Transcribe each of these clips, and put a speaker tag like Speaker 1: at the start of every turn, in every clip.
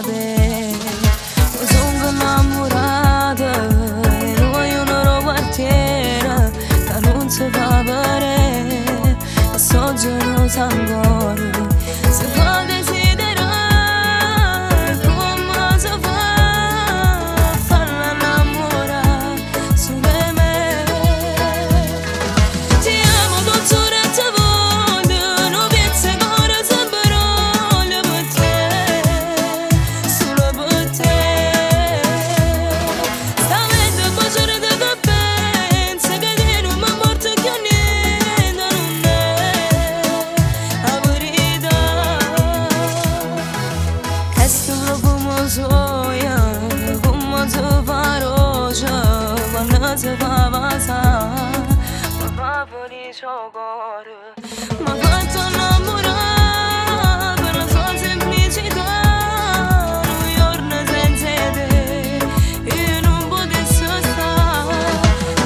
Speaker 1: saber. Eu sou namorada e não é una quartiera che non si fa vedere e so gelosa ancora se fa desiderare come si fa a farla innamorare su di me. Ti amo dottore ti voglio non pensi ancora sempre voglio per te solo per te. Sta avendo un bacione di che pensi che te non mi porta più niente non è la verità. Che sto profumo soia come si fa rosa quando si fa passare ma fa felice il cuore. Ma fatto innamorare per la sua semplicità un giorno senza te io non potessi stare.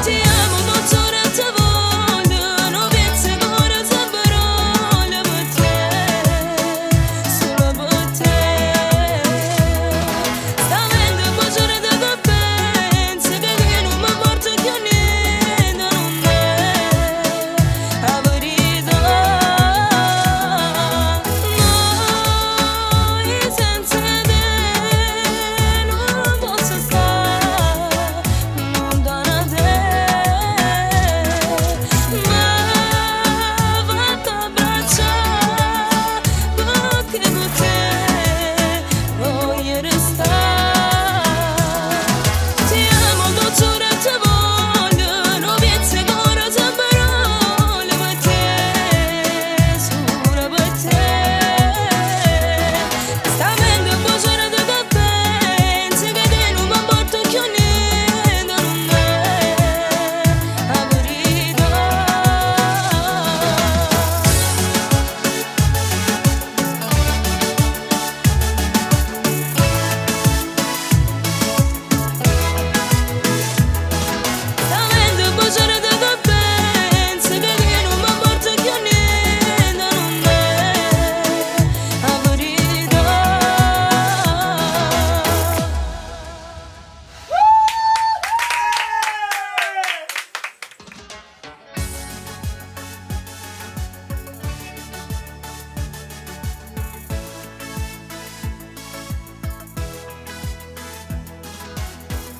Speaker 1: Ti amo dottore ti voglio non pensi ancora sempre voglio per te solo per te. Sta avendo un bacione di che pensi che te non mi porta più niente non è la verità. Noi senza te non posso stare lontana da te. Ma fatto abbracciare perché con te voglio restare. Ti amo dottore ti voglio non pensi ancora sempre voglio per te solo per te. Sta avendo un bacione di che pensi che te non mi porta più niente non è la verità. Sta avendo un bacione di che pensi che te non mi porta più niente non è la verità.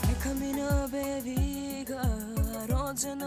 Speaker 1: E cammino per via, oggi non